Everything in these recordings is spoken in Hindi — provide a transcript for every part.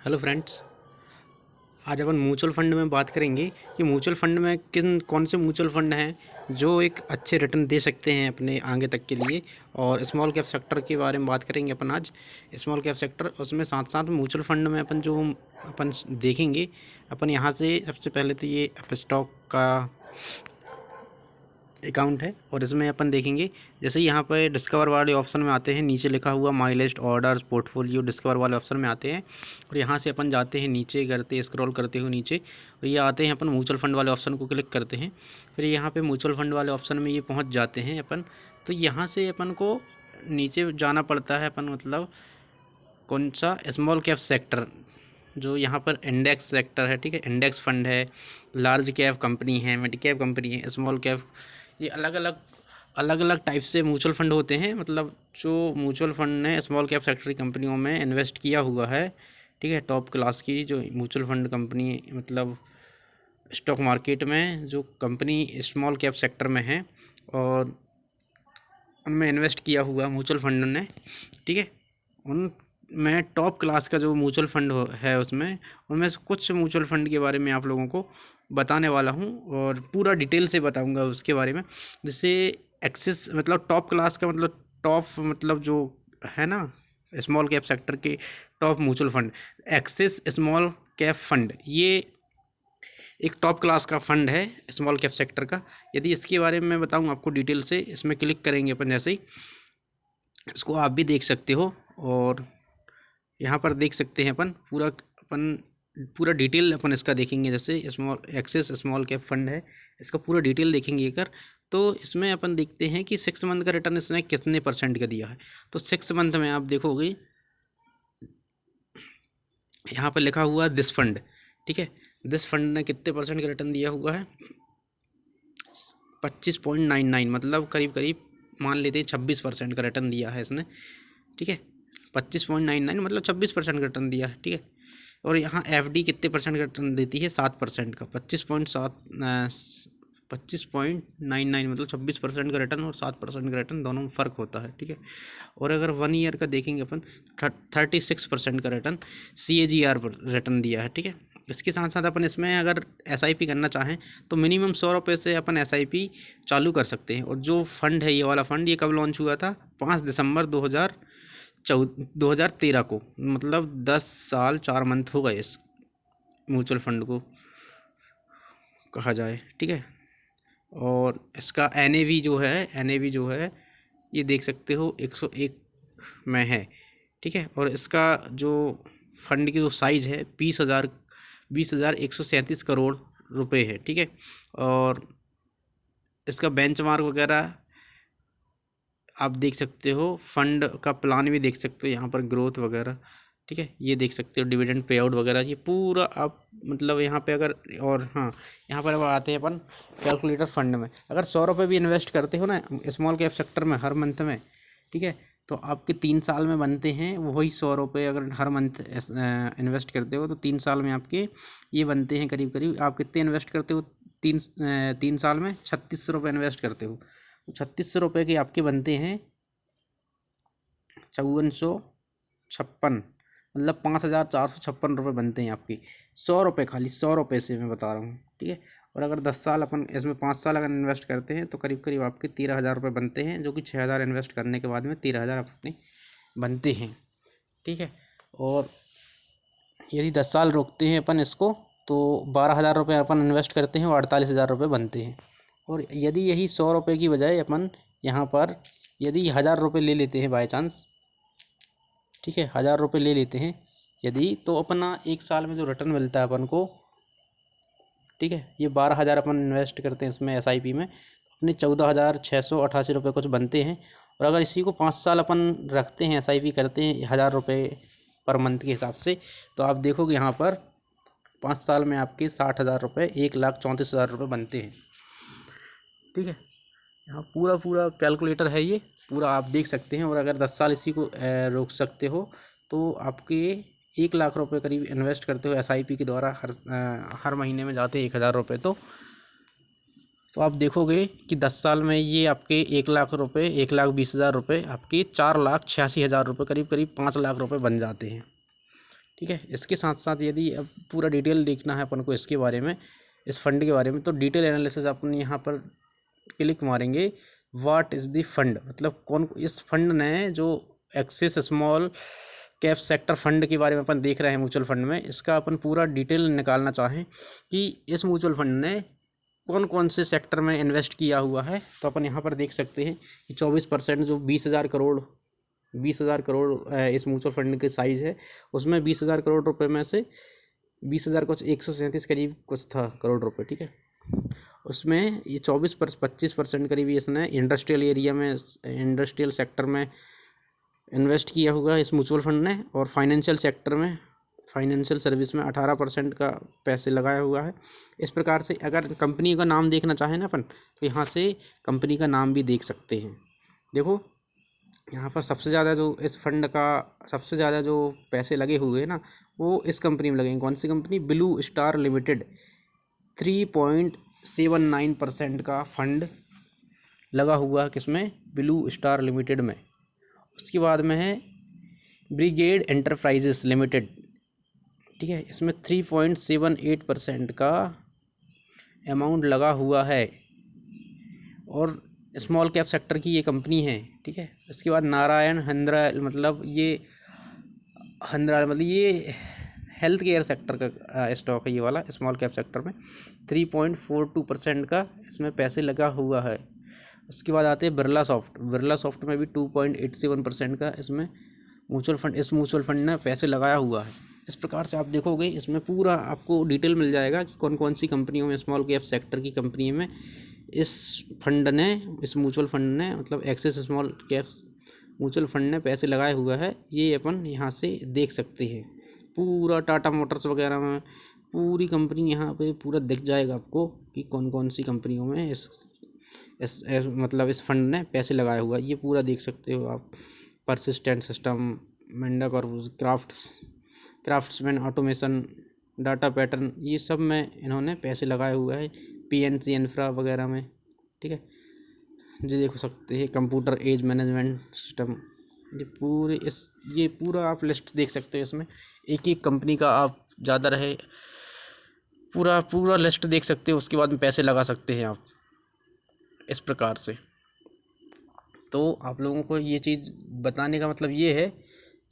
Hello friends. आज अपन म्यूचुअल फंड में बात करेंगे कि म्यूचुअल फंड में किन कौन से म्यूचुअल फंड हैं जो एक अच्छे रिटर्न दे सकते हैं अपने आगे तक के लिए। और स्मॉल कैप सेक्टर के बारे में बात करेंगे अपन आज। स्मॉल कैप सेक्टर उसमें साथ साथ म्यूचुअल फंड में अपन देखेंगे। अपन यहाँ से सबसे पहले तो ये स्टॉक का अकाउंट है और इसमें अपन देखेंगे जैसे यहाँ पर डिस्कवर वाले ऑप्शन में आते हैं, नीचे लिखा हुआ my list orders portfolio discover वाले ऑप्शन में आते हैं। और यहाँ से अपन जाते हैं नीचे करते स्क्रॉल करते हुए नीचे, और ये आते हैं अपन म्यूचुअल फंड वाले ऑप्शन को क्लिक करते हैं। फिर यहाँ पे म्यूचुअल फंड वाले ऑप्शन में ये पहुँच जाते हैं अपन। तो यहाँ से अपन को नीचे जाना पड़ता है अपन, मतलब कौन सा स्मॉल कैप सेक्टर जो यहाँ पर इंडेक्स सेक्टर है, ठीक है। इंडेक्स फंड है, लार्ज कैप कंपनी है, मिड कैप कंपनी है, स्मॉल कैप, ये अलग अलग टाइप से म्यूचुअल फंड होते हैं। मतलब जो म्यूचुअल फंड ने स्मॉल कैप सेक्टर की कंपनियों में इन्वेस्ट किया हुआ है, ठीक है, टॉप क्लास की जो म्यूचुअल फंड कंपनी, मतलब स्टॉक मार्केट में जो कंपनी स्मॉल कैप सेक्टर में है और उनमें इन्वेस्ट किया हुआ म्यूचुअल फंड ने, ठीक है, उनमें टॉप क्लास का जो म्यूचुअल फंड है उसमें उनमें से कुछ म्यूचुअल फंड के बारे में आप लोगों को बताने वाला हूँ और पूरा डिटेल से बताऊँगा उसके बारे में। जैसे एक्सिस मतलब टॉप क्लास का मतलब टॉप मतलब जो है ना स्मॉल कैप सेक्टर के top mutual fund, axis small cap fund, ये एक टॉप क्लास का फंड है स्मॉल कैप सेक्टर का। यदि इसके बारे में मैं बताऊँ आपको डिटेल से, इसमें क्लिक करेंगे अपन जैसे ही, इसको आप भी देख सकते हो। और यहाँ पर देख सकते हैं अपन पूरा डिटेल अपन इसका देखेंगे। जैसे small axis small cap fund है, इसका पूरा डिटेल देखेंगे एक। तो इसमें अपन देखते हैं कि 6 मंथ का रिटर्न इसने कितने परसेंट का दिया है। तो 6 मंथ में आप देखोगे यहाँ पर लिखा हुआ दिस फंड, ठीक है, दिस फंड ने कितने परसेंट का रिटर्न दिया हुआ है, 25.99, मतलब करीब करीब मान लेते हैं 26% का रिटर्न दिया है इसने, ठीक है। 25.99 मतलब 26% का रिटर्न दिया है, ठीक है। और यहाँ एफडी कितने परसेंट का रिटर्न देती है, 7% का। 25.99 मतलब 26% का रिटर्न और 7% का रिटर्न, दोनों में फ़र्क होता है, ठीक है। और अगर 1 ईयर का देखेंगे अपन, 36% का रिटर्न CAGR पर रिटर्न दिया है, ठीक है। इसके साथ साथ अपन इसमें अगर SIP करना चाहें तो मिनिमम 100 रुपये से अपन SIP चालू कर सकते हैं। और जो फंड है ये वाला फंड, ये कब लॉन्च हुआ था, 5 दिसंबर 2013 को, मतलब 10 साल 4 मंथ हो गए इस म्यूचुअल फंड को कहा जाए, ठीक है। और इसका NAV जो है ये देख सकते हो 101 में है, ठीक है। और इसका जो फंड की जो साइज़ है 20,137 करोड़ रुपए है, ठीक है। और इसका बेंचमार्क वगैरह आप देख सकते हो, फंड का प्लान भी देख सकते हो यहाँ पर, ग्रोथ वगैरह, ठीक है, ये देख सकते हो, डिविडेंड पे आउट वगैरह, ये पूरा आप मतलब यहाँ पे अगर, और हाँ, यहाँ पर अब आते हैं अपन कैलकुलेटर फंड में। अगर 100 रुपये भी इन्वेस्ट करते हो ना स्मॉल कैप सेक्टर में हर मंथ में, ठीक है, तो आपके 3 साल में बनते हैं वही 100 रुपये। अगर हर मंथ इन्वेस्ट करते हो तो 3 साल में आपके ये बनते हैं करीब करीब, आप कितने इन्वेस्ट करते हो, 3 साल में 3600 रुपये इन्वेस्ट करते हो, 3600 रुपये के आपके बनते हैं 5456, मतलब 5456 रुपये बनते हैं आपके। 100 रुपये, खाली 100 रुपये से मैं बता रहा हूँ, ठीक है। और अगर 10 साल अपन इसमें 5 साल अगर इन्वेस्ट करते हैं तो करीब करीब आपके 13,000 रुपये बनते हैं, जो कि 6,000 इन्वेस्ट करने के बाद में 13,000 अपने बनते हैं, ठीक है। और यदि 10 साल रोकते हैं अपन इसको तो 12,000 रुपये अपन इन्वेस्ट करते हैं और 48,000 रुपये बनते हैं। और यदि यही 100 रुपये की बजाय अपन यहाँ पर यदि 1,000 रुपये ले लेते हैं बाय चांस, ठीक है, 1,000 रुपये ले लेते हैं यदि, तो अपना 1 साल में जो रिटर्न मिलता है अपन को, ठीक है, ये 12,000 अपन इन्वेस्ट करते हैं इसमें SIP में, अपने 14,688 रुपये कुछ बनते हैं। और अगर इसी को 5 साल अपन रखते हैं SIP करते हैं 1,000 रुपये पर मंथ के हिसाब से, तो आप देखोगे यहाँ पर 5 साल में आपके 60,000 रुपये, 1,34,000 रुपये बनते हैं, ठीक है। यहाँ पूरा कैलकुलेटर है, ये पूरा आप देख सकते हैं। और अगर 10 साल इसी को रोक सकते हो तो आपके 1,00,000 रुपये करीब इन्वेस्ट करते हो SIP के द्वारा, हर महीने में जाते हैं 1,000 रुपये। तो आप देखोगे कि 10 साल में ये आपके 1,00,000 रुपये, 1,20,000 रुपये, आपके 4,86,000 रुपये, करीब करीब 5 लाख रुपये बन जाते हैं, ठीक है। इसके साथ साथ यदि अब पूरा डिटेल देखना है अपन को इसके बारे में, इस फंड के बारे में, तो डिटेल एनालिसिस अपन यहाँ पर क्लिक मारेंगे। व्हाट इज़ द फंड, मतलब कौन इस फंड ने जो axis small cap sector fund के बारे में अपन देख रहे हैं म्यूचुअल फंड में, इसका अपन पूरा डिटेल निकालना चाहें कि इस म्यूचुअल फंड ने कौन कौन से सेक्टर में इन्वेस्ट किया हुआ है, तो अपन यहाँ पर देख सकते हैं कि 24% जो 20,000 करोड़ इस म्यूचुअल फंड के साइज़ है, उसमें 20,000 करोड़ रुपए में से 20,000 कुछ 137 करीब कुछ था करोड़ रुपए, ठीक है। उसमें ये 25% करीब इसने इंडस्ट्रियल एरिया में, इंडस्ट्रियल सेक्टर में इन्वेस्ट किया हुआ है इस म्यूचुअल फंड ने, और फाइनेंशियल सेक्टर में, फाइनेंशियल सर्विस में 18% का पैसे लगाया हुआ है। इस प्रकार से अगर कंपनी का नाम देखना चाहें ना अपन, तो यहाँ से कंपनी का नाम भी देख सकते हैं। देखो यहाँ पर सबसे ज़्यादा जो इस फंड का सबसे ज़्यादा जो पैसे लगे हुए हैं ना, वो इस कंपनी में लगेंगे। कौन सी कंपनी? Blue star limited. 3.79% का फंड लगा हुआ है किसमें? ब्लू स्टार लिमिटेड में। उसके बाद में है ब्रिगेड एंटरप्राइजेस लिमिटेड, ठीक है। इसमें 3.78% का अमाउंट लगा हुआ है, और स्मॉल कैप सेक्टर की ये कंपनी है, ठीक है। इसके बाद नारायण हंद्रा, मतलब ये हेल्थ केयर सेक्टर का स्टॉक है ये वाला, स्मॉल कैप सेक्टर में 3.42% का इसमें पैसे लगा हुआ है। उसके बाद आते हैं बिरला सॉफ्ट में भी 2.87% का इसमें इस म्यूचुअल फंड ने पैसे लगाया हुआ है। इस प्रकार से आप देखोगे इसमें पूरा आपको डिटेल मिल जाएगा कि कौन कौन सी कंपनियों में, स्मॉल कैप सेक्टर की कंपनी में इस म्यूचुअल फंड ने मतलब axis small caps mutual fund ने पैसे लगाए हुआ है। ये अपन यहाँ से देख सकते हैं। पूरा टाटा मोटर्स वगैरह में पूरी कंपनी यहाँ पे पूरा दिख जाएगा आपको कि कौन कौन सी कंपनियों में इस फंड ने पैसे लगाया हुआ है। ये पूरा देख सकते हो आप। परसिस्टेंट सिस्टम, मेंडक और क्राफ्ट्समैन ऑटोमेशन, डाटा पैटर्न, ये सब में इन्होंने पैसे लगाए हुआ है। पीएनसी इंफ्रा वगैरह में, ठीक है। ये देख सकते हैं कंप्यूटर एज मैनेजमेंट सिस्टम। ये पूरा आप लिस्ट देख सकते हो। इसमें एक एक कंपनी का आप ज़्यादा रहे पूरा लिस्ट देख सकते हो। उसके बाद में पैसे लगा सकते हैं आप इस प्रकार से। तो आप लोगों को ये चीज़ बताने का मतलब ये है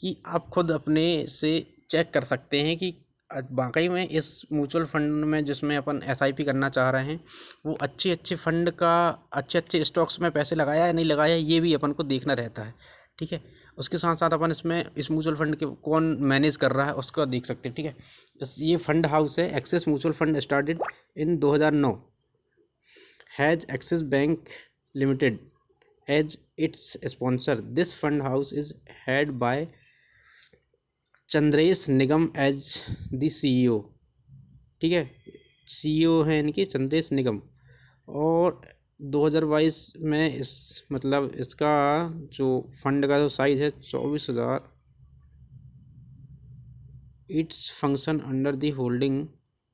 कि आप खुद अपने से चेक कर सकते हैं कि वाकई में इस म्यूचुअल फंड में जिसमें अपन एसआईपी करना चाह रहे हैं, वो अच्छे फंड का अच्छे स्टॉक्स में पैसे लगाया या नहीं लगाया, ये भी अपन को देखना रहता है, ठीक है। उसके साथ साथ अपन इस म्यूचुअल फंड के कौन मैनेज कर रहा है उसका देख सकते हैं, ठीक है। ये फंड हाउस है Axis Mutual Fund, started in 2009, has Axis Bank Limited as its sponsor. This fund house is head by Chandresh Nigam as the CEO, ठीक है। CEO हैं इनके चंद्रेश निगम। और 2022 में इसका जो फंड का जो साइज़ है 24,000। Its function under the holding.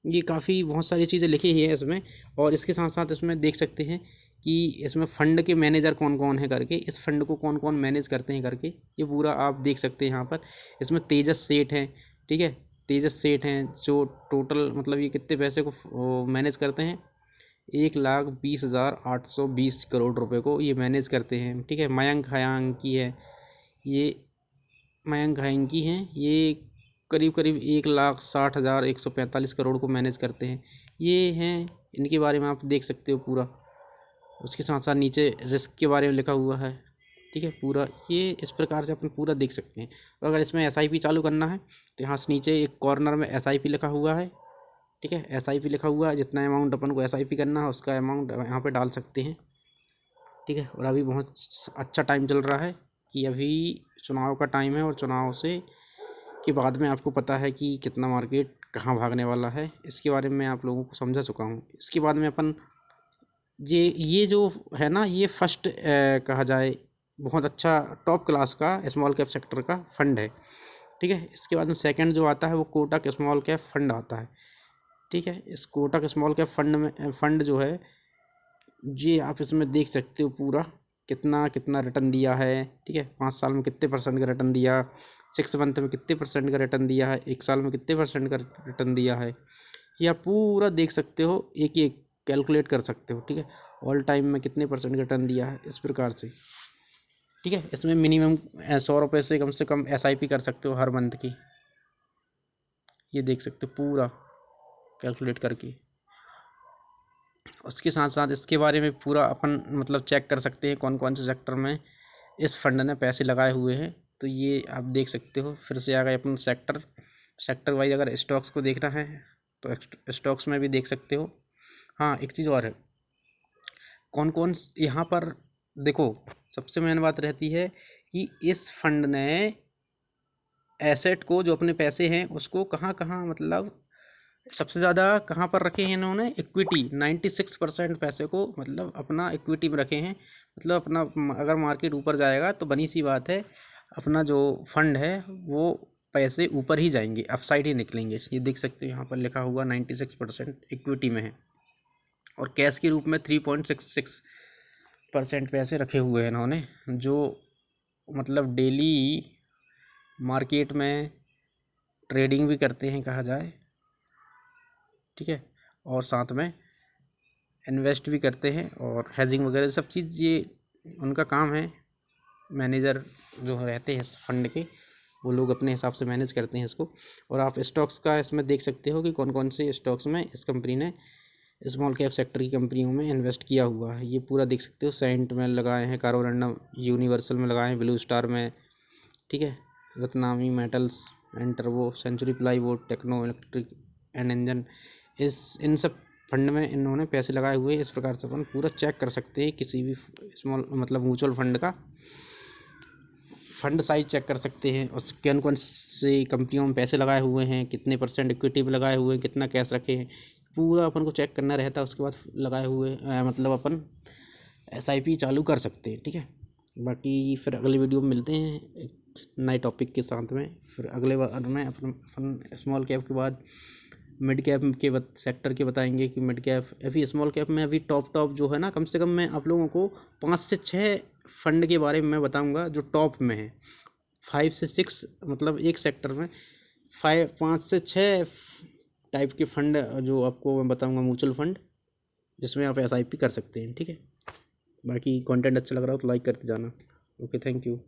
ये काफ़ी बहुत सारी चीज़ें लिखी ही है इसमें। और इसके साथ साथ इसमें देख सकते हैं कि इसमें फ़ंड के मैनेजर कौन कौन है करके, इस फंड को कौन कौन मैनेज करते हैं करके, ये पूरा आप देख सकते हैं यहाँ पर। इसमें तेजस सेठ हैं, ठीक है। तेजस सेठ हैं जो टोटल मतलब ये कितने पैसे को मैनेज करते हैं, 1,20,820 करोड़ रुपए को ये मैनेज करते हैं, ठीक है। मयंक हयांकी हैं, ये करीब 1,60,145 करोड़ को मैनेज करते हैं। ये हैं, इनके बारे में आप देख सकते हो पूरा। उसके साथ साथ नीचे रिस्क के बारे में लिखा हुआ है, ठीक है। पूरा ये इस प्रकार से अपन पूरा देख सकते हैं। और अगर इसमें SIP चालू करना है तो यहाँ से नीचे एक कॉर्नर में SIP लिखा हुआ है, ठीक है। SIP लिखा हुआ है, जितना अमाउंट अपन को SIP करना है उसका अमाउंट यहाँ पे डाल सकते हैं, ठीक है। और अभी बहुत अच्छा टाइम चल रहा है कि अभी चुनाव का टाइम है, और चुनाव के बाद में आपको पता है कि कितना मार्केट कहाँ भागने वाला है। इसके बारे में आप लोगों को समझा चुका हूँ। इसके बाद में अपन ये जो है ना, ये फर्स्ट कहा जाए बहुत अच्छा टॉप क्लास का स्मॉल कैप सेक्टर का फंड है, ठीक है। इसके बाद में सेकंड जो आता है वो कोटक स्मॉल कैप फंड आता है, ठीक है। इस कोटक स्मॉल कैप फंड जो है, ये आप इसमें देख सकते हो पूरा कितना कितना रिटर्न दिया है, ठीक है, 5 साल में कितने % का रिटर्न दिया, 6 मंथ में कितने % का रिटर्न दिया है, 1 साल में कितने % का रिटर्न दिया है, ये आप पूरा देख सकते हो, एक एक कैलकुलेट कर सकते हो, ठीक है। ऑल टाइम में कितने % का रिटर्न दिया है, इस प्रकार से, ठीक है। इसमें मिनिमम 100 रुपये से कम SIP कर सकते हो हर मंथ की, ये देख सकते हो पूरा कैलकुलेट करके। उसके साथ साथ इसके बारे में पूरा अपन मतलब चेक कर सकते हैं कौन कौन से सेक्टर में इस फंड ने पैसे लगाए हुए हैं, तो ये आप देख सकते हो। फिर से आ गए अपन सेक्टर वाइज, अगर स्टॉक्स को देखना है तो स्टॉक्स में भी देख सकते हो। हाँ, एक चीज़ और है, कौन कौन यहाँ पर देखो, सबसे मेन बात रहती है कि इस फंड ने एसेट को, जो अपने पैसे हैं उसको कहाँ कहाँ मतलब सबसे ज़्यादा कहाँ पर रखे हैं इन्होंने, इक्विटी, 96% पैसे को मतलब अपना इक्विटी में रखे हैं। मतलब अपना अगर मार्केट ऊपर जाएगा तो बनी सी बात है, अपना जो फंड है वो पैसे ऊपर ही जाएंगे, अपसाइड ही निकलेंगे। ये देख सकते हो यहाँ पर लिखा हुआ 96% इक्विटी में है, और कैश के रूप में 3.66% पैसे रखे हुए हैं इन्होंने, जो मतलब डेली मार्केट में ट्रेडिंग भी करते हैं कहा जाए, ठीक है, और साथ में इन्वेस्ट भी करते हैं, और हेजिंग वगैरह सब चीज़ ये उनका काम है। मैनेजर जो रहते हैं इस फंड के, वो लोग अपने हिसाब से मैनेज करते हैं इसको। और आप स्टॉक्स का इसमें देख सकते हो कि कौन कौन से स्टॉक्स में इस कंपनी ने स्मॉल कैप सेक्टर की कंपनियों में इन्वेस्ट किया हुआ है, ये पूरा देख सकते हो। सेंट में लगाए हैं, कार्बोरंडम यूनिवर्सल में लगाए हैं, ब्लू स्टार में, ठीक है, Ratnamani Metals and Turbo, Century Plywood, Techno Electric and Engine, इन सब फंड में इन्होंने पैसे लगाए हुए। इस प्रकार से अपन पूरा चेक कर सकते हैं किसी भी स्मॉल मतलब म्यूचुअल फंड का फंड साइज चेक कर सकते हैं, उस कौन कौन सी कंपनियों में पैसे लगाए हुए हैं, कितने % इक्विटी में लगाए हुए हैं, कितना कैश रखे हैं, पूरा अपन को चेक करना रहता है। उसके बाद लगाए हुए मतलब अपन SIP चालू कर सकते हैं, ठीक है। बाकी फिर अगले वीडियो में मिलते हैं एक नए टॉपिक के साथ में। फिर अगले बार में अपन स्मॉल कैप के बाद मिड कैप के सेक्टर के बताएंगे कि मिड कैप, अभी स्मॉल कैप में अभी टॉप जो है ना, कम से कम मैं आप लोगों को 5 से 6 फंड के बारे में मैं बताऊंगा जो टॉप में है। 5 से 6 मतलब एक सेक्टर में 5 से 6 टाइप के फंड जो आपको मैं बताऊंगा, म्यूचुअल फंड, जिसमें आप SIP कर सकते हैं, ठीक है। बाकी कंटेंट अच्छा लग रहा हो तो लाइक करते जाना। Okay, thank you.